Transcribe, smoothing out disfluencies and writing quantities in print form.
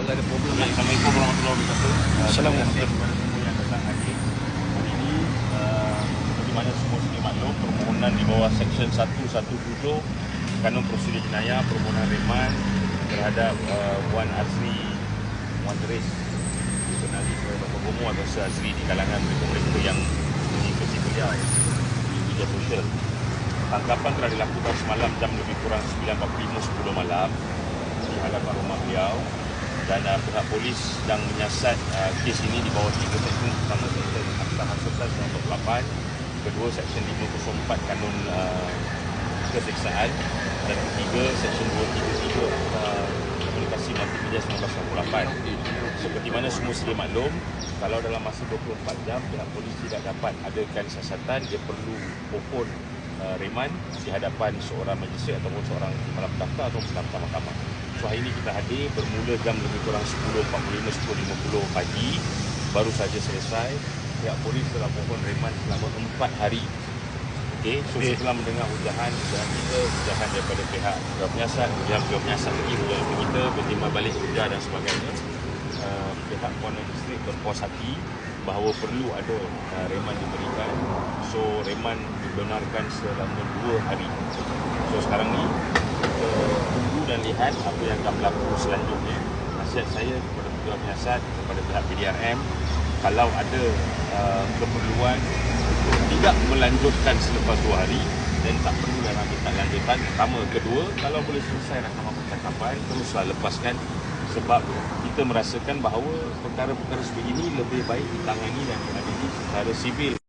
Ada problem. Assalamualaikum warahmatullahi wabarakatuh. Assalamualaikum. Kepada semua yang datang hadir hari ini, seperti mana semua sedia maklum, permohonan di bawah Seksyen 117 Kanun Prosedur Jenayah, permohonan reman terhadap Wan Azri Muantaris, dikenali sebagai Bapa Gomo atau Sir Azri di kalangan mereka-mereka yang mengikuti beliau di media sosial. Tangkapan telah dilakukan semalam jam lebih kurang 9.45 malam di hadapan rumah beliau. Dan pihak polis sedang menyiasat kes ini di bawah 3 seksyen. Pertama, Seksyen Akta Hasutan 98, kedua Seksyen 504 Kanun Keseksaan, dan ketiga Seksyen 233 Akta Komunikasi Multimedia 1998. Seperti mana semua sedia maklum, kalau dalam masa 24 jam pihak polis tidak dapat adakan siasatan, dia perlu pohon reman di hadapan seorang majistret ataupun seorang kepala pendaftar atau pendaftar mahkamah. So hari ini kita hadir bermula jam lebih kurang 10.45, 10.50 pagi, baru saja selesai. Pihak polis telah mohon reman selama 4 hari. Okey, so setelah mendengar ujahan kita, ujahan daripada pihak penyiasat, ujahan penyiasat lagi, ujahan kita, bertimbang balik ujar dan sebagainya, pihak Puan Distrik berpuas hati bahawa perlu ada reman diberikan. So reman dibenarkan selama 2 hari. So sekarang ni kita tunggu dan lihat apa yang akan berlaku selanjutnya. Nasihat saya kepada petugas penyiasat, kepada pihak PDRM, kalau ada keperluan untuk tidak melanjutkan selepas 2 hari, dan tak perlu dalam minta lanjutan. Pertama, kedua, kalau boleh selesai rakaman percakapan, teruslah lepaskan, sebab kita merasakan bahawa perkara-perkara sebegini lebih baik ditangani dan diadili secara sivil.